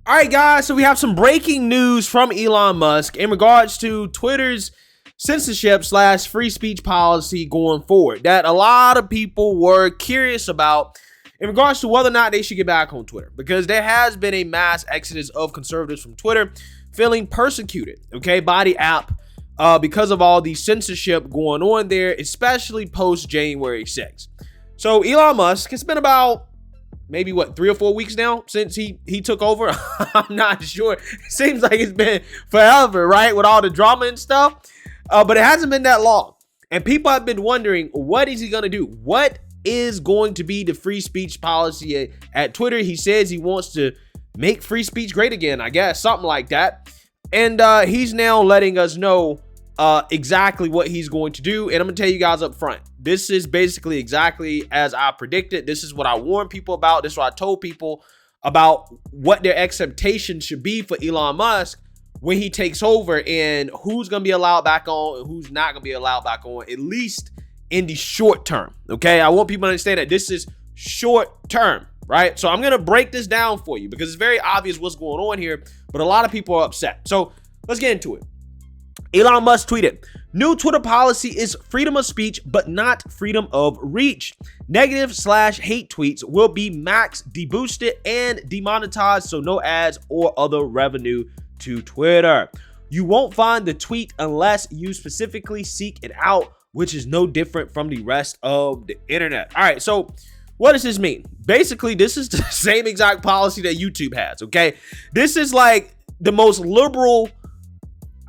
All right, guys, so we have some breaking news from Elon Musk in regards to Twitter's censorship / free speech policy going forward that a lot of people were curious about in regards to whether or not they should get back on Twitter, because there has been a mass exodus of conservatives from Twitter feeling persecuted, by the app because of all the censorship going on there, especially post January 6th. So Elon Musk, it's been about maybe 3 or 4 weeks now since he took over. I'm not sure. It seems like it's been forever, right? With all the drama and stuff. But it hasn't been that long. And people have been wondering, what is he going to do? What is going to be the free speech policy at Twitter? He says he wants to make free speech great again, I guess, something like that. And he's now letting us know exactly what he's going to do. And I'm going to tell you guys up front, this is basically exactly as I predicted. This is what I warned people about. This is what I told people about what their expectations should be for Elon Musk when he takes over, and who's going to be allowed back on and who's not going to be allowed back on, at least in the short term. I want people to understand that this is short term, right? So I'm going to break this down for you because it's very obvious what's going on here, but a lot of people are upset. So let's get into it. Elon Musk tweeted, "New Twitter policy is freedom of speech, but not freedom of reach. Negative / hate tweets will be max deboosted and demonetized, so no ads or other revenue to Twitter. You won't find the tweet unless you specifically seek it out, which is no different from the rest of the internet." All right, so what does this mean? Basically, this is the same exact policy that YouTube has, This is like the most liberal,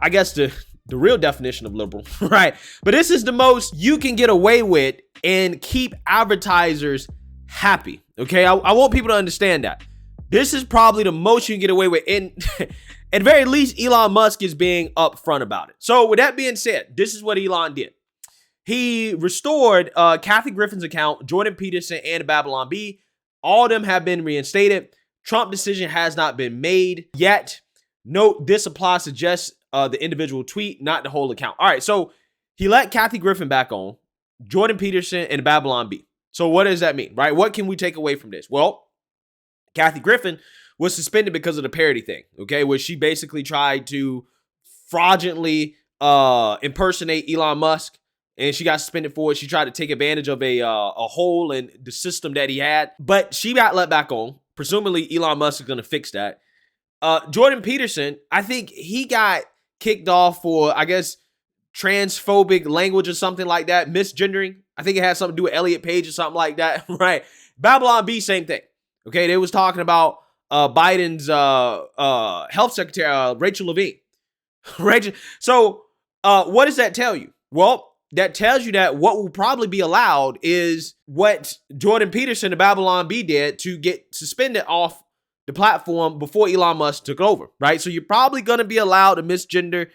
I guess the real definition of liberal, right? But this is the most you can get away with and keep advertisers happy, I want people to understand that. This is probably the most you can get away with. And at very least, Elon Musk is being upfront about it. So with that being said, this is what Elon did. He restored Kathy Griffin's account, Jordan Peterson, and Babylon Bee. All of them have been reinstated. Trump decision has not been made yet. Note, this applies to just the individual tweet, not the whole account. All right, so he let Kathy Griffin back on, Jordan Peterson, and Babylon Bee. So what does that mean, right? What can we take away from this? Well, Kathy Griffin was suspended because of the parody thing, where she basically tried to fraudulently impersonate Elon Musk, and she got suspended for it. She tried to take advantage of a hole in the system that he had, but she got let back on. Presumably, Elon Musk is going to fix that. Jordan Peterson, I think he got kicked off for, I guess, transphobic language or something like that, misgendering. I think it had something to do with Elliot Page or something like that, right? Babylon Bee, same thing. They was talking about Biden's health secretary, Rachel Levine. So what does that tell you? Well, that tells you that what will probably be allowed is what Jordan Peterson and Babylon Bee did to get suspended off the platform before Elon Musk took over, right? So you're probably going to be allowed to misgender.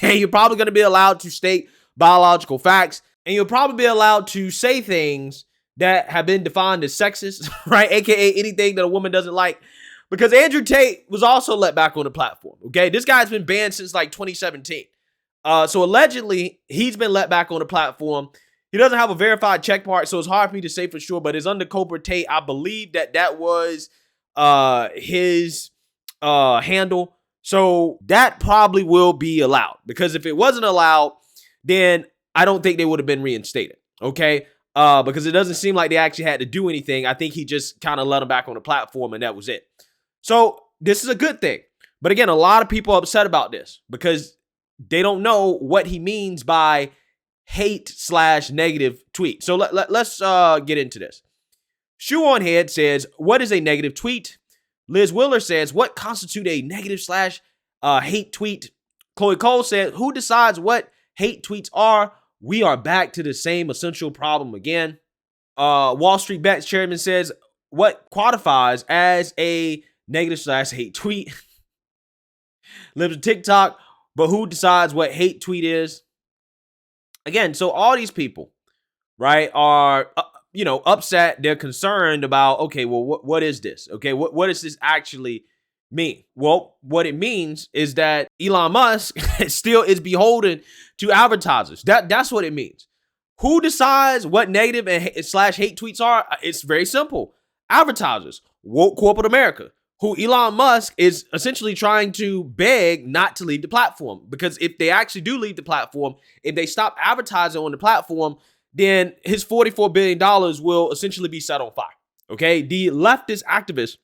You're probably going to be allowed to state biological facts, and you'll probably be allowed to say things that have been defined as sexist, right? AKA anything that a woman doesn't like. Because Andrew Tate was also let back on the platform, This guy's been banned since like 2017. So allegedly, he's been let back on the platform. He doesn't have a verified check mark, so it's hard for me to say for sure, but it's under Cobra Tate. I believe that was his handle. So that probably will be allowed, because if it wasn't allowed, then I don't think they would have been reinstated, because it doesn't seem like they actually had to do anything. I think he just kind of let them back on the platform, and that was it. So this is a good thing. But again, a lot of people are upset about this because they don't know what he means by hate / negative tweet. So let's get into this. Shoe on Head says, "What is a negative tweet?" Liz Willer says, "What constitute a negative / hate tweet?" Chloe Cole said, "Who decides what hate tweets are? We are back to the same essential problem again." Wall Street Bets chairman says, "What qualifies as a negative / hate tweet?" Lives on TikTok, but who decides what hate tweet is? Again, so all these people, right, are upset. They're concerned about, what is this? What does this actually mean? Well, what it means is that Elon Musk still is beholden to advertisers. That's what it means. Who decides what negative and / hate tweets are? It's very simple. Advertisers, woke corporate America. who Elon Musk is essentially trying to beg not to leave the platform. Because if they actually do leave the platform, if they stop advertising on the platform, then his $44 billion will essentially be set on fire. Okay, the leftist activists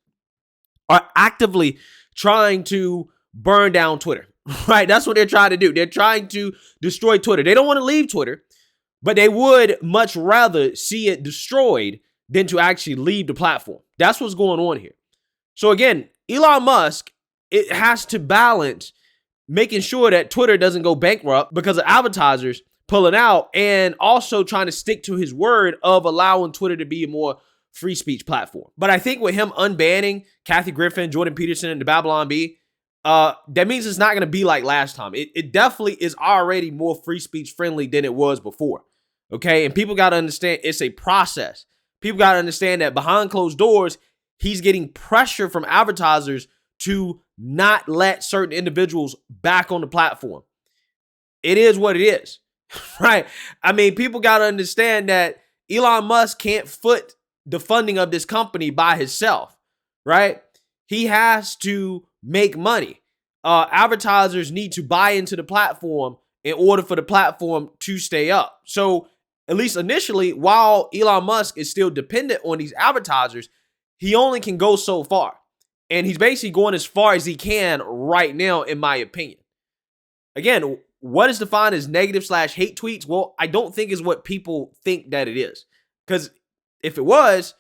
are actively trying to burn down Twitter, right? That's what they're trying to do. They're trying to destroy Twitter. They don't want to leave Twitter, but they would much rather see it destroyed than to actually leave the platform. That's what's going on here. So again, Elon Musk, it has to balance making sure that Twitter doesn't go bankrupt because of advertisers pulling out, and also trying to stick to his word of allowing Twitter to be a more free speech platform. But I think with him unbanning Kathy Griffin, Jordan Peterson, and the Babylon Bee, that means it's not going to be like last time. It definitely is already more free speech friendly than it was before. Okay, and people got to understand it's a process. People got to understand that behind closed doors, he's getting pressure from advertisers to not let certain individuals back on the platform. It is what it is, right? I mean, people got to understand that Elon Musk can't foot the funding of this company by himself, right? He has to make money. Advertisers need to buy into the platform in order for the platform to stay up. So at least initially, while Elon Musk is still dependent on these advertisers, he only can go so far. And he's basically going as far as he can right now, in my opinion. Again, what is defined as negative/hate tweets? Well, I don't think is what people think that it is. Because if it was,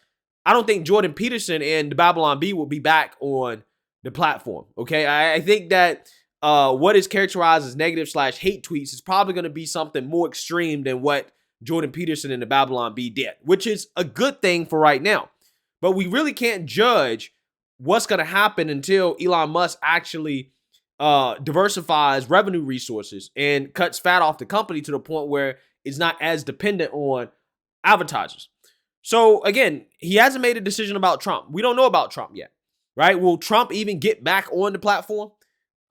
I don't think Jordan Peterson and the Babylon Bee will be back on the platform. Okay, I think that what is characterized as negative/hate tweets is probably going to be something more extreme than what Jordan Peterson and the Babylon Bee did, which is a good thing for right now. But we really can't judge what's going to happen until Elon Musk actually diversifies revenue resources and cuts fat off the company to the point where it's not as dependent on advertisers. So again, he hasn't made a decision about Trump. We don't know about Trump yet, right? Will Trump even get back on the platform?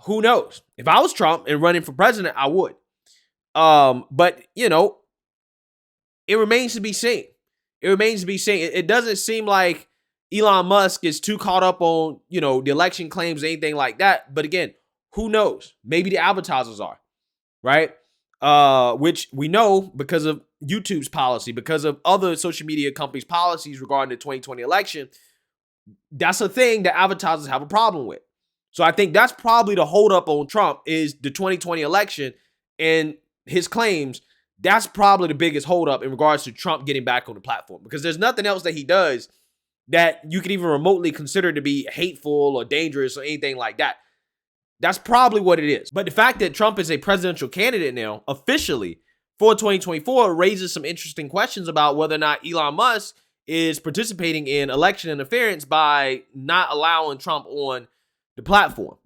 Who knows? If I was Trump and running for president, I would. But you know, it remains to be seen. It remains to be seen. It doesn't seem like Elon Musk is too caught up on, you know, the election claims, anything like that. But again, who knows? Maybe the advertisers are, right? Which we know because of YouTube's policy, because of other social media companies' policies regarding the 2020 election. That's a thing that advertisers have a problem with. So I think that's probably the holdup on Trump is the 2020 election and his claims. That's probably the biggest holdup in regards to Trump getting back on the platform, because there's nothing else that he does that you could even remotely consider to be hateful or dangerous or anything like that. That's probably what it is. But the fact that Trump is a presidential candidate now, officially, for 2024 raises some interesting questions about whether or not Elon Musk is participating in election interference by not allowing Trump on the platform.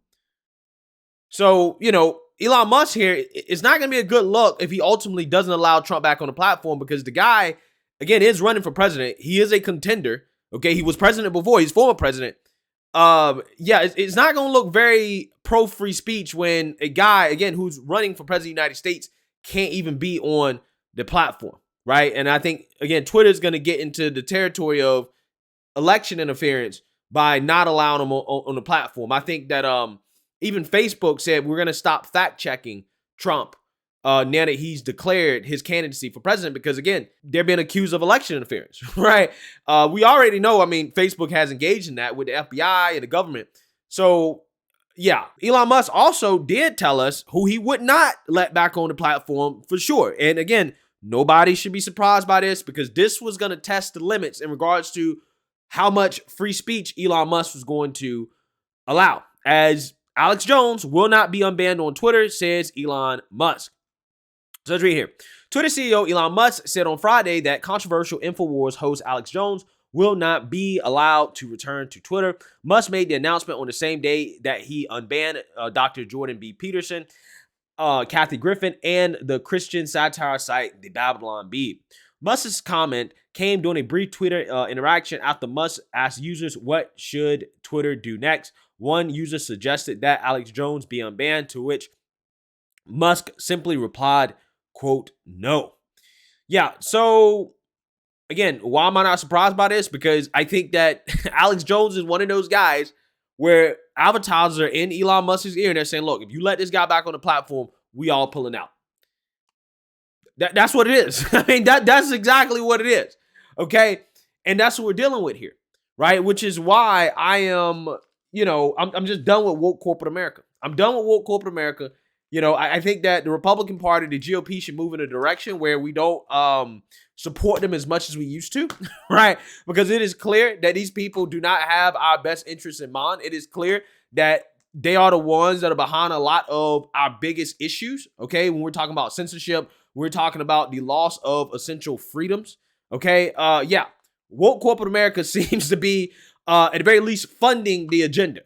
So, you know, Elon Musk here, it's not going to be a good look if he ultimately doesn't allow Trump back on the platform, because the guy, again, is running for president. He is a contender. Okay, he was president before. He's former president. It's not going to look very pro-free speech when a guy, again, who's running for president of the United States can't even be on the platform, right? And I think, again, Twitter is going to get into the territory of election interference by not allowing him on the platform. I think that even Facebook said we're going to stop fact-checking Trump now that he's declared his candidacy for president, because, again, they're being accused of election interference, right? We already know, I mean, Facebook has engaged in that with the FBI and the government. So, yeah, Elon Musk also did tell us who he would not let back on the platform for sure. And, again, nobody should be surprised by this, because this was going to test the limits in regards to how much free speech Elon Musk was going to allow. As Alex Jones will not be unbanned on Twitter, says Elon Musk. So let's read here. Twitter CEO Elon Musk said on Friday that controversial InfoWars host Alex Jones will not be allowed to return to Twitter. Musk made the announcement on the same day that he unbanned Dr. Jordan B. Peterson, Kathy Griffin, and the Christian satire site The Babylon Bee. Musk's comment came during a brief Twitter interaction after Musk asked users what should Twitter do next. One user suggested that Alex Jones be unbanned, to which Musk simply replied, quote, no. Yeah, so again, why am I not surprised by this? Because I think that Alex Jones is one of those guys where advertisers are in Elon Musk's ear and they're saying, look, if you let this guy back on the platform, we all pulling out. That's what it is. I mean, that's exactly what it is. Okay. And that's what we're dealing with here. Right. Which is why I am, I'm just done with woke corporate America. I'm done with woke corporate America. I think that the Republican Party, the GOP, should move in a direction where we don't support them as much as we used to, right? Because it is clear that these people do not have our best interests in mind. It is clear that they are the ones that are behind a lot of our biggest issues, okay? When we're talking about censorship, we're talking about the loss of essential freedoms, okay? Woke corporate America seems to be, at the very least, funding the agenda.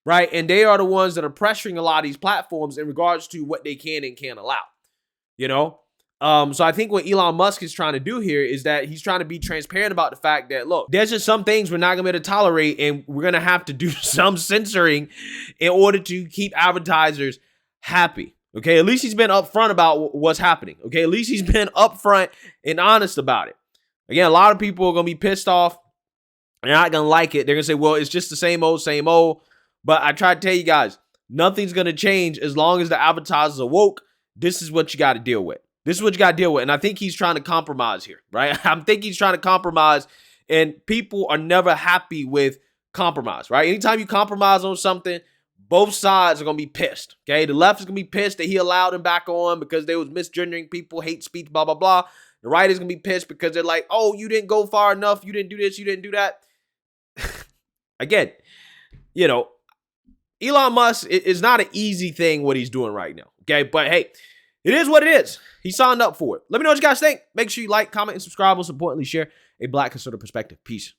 Right. And they are the ones that are pressuring a lot of these platforms in regards to what they can and can't allow. So I think what Elon Musk is trying to do here is that he's trying to be transparent about the fact that, look, there's just some things we're not going to be able to tolerate, and we're going to have to do some censoring in order to keep advertisers happy. OK, at least he's been upfront about what's happening. OK, at least he's been upfront and honest about it. Again, a lot of people are going to be pissed off. They're not going to like it. They're going to say, well, it's just the same old, same old. But I try to tell you guys, nothing's going to change as long as the advertisers are woke. This is what you got to deal with. This is what you got to deal with. And I think he's trying to compromise here, right? I think he's trying to compromise, and people are never happy with compromise, right? Anytime you compromise on something, both sides are going to be pissed, okay? The left is going to be pissed that he allowed him back on because they was misgendering people, hate speech, blah, blah, blah. The right is going to be pissed because they're like, oh, you didn't go far enough. You didn't do this. You didn't do that. Again, Elon Musk is not an easy thing what he's doing right now, okay? But hey, it is what it is. He signed up for it. Let me know what you guys think. Make sure you like, comment, and subscribe. Most importantly, share a Black conservative perspective. Peace.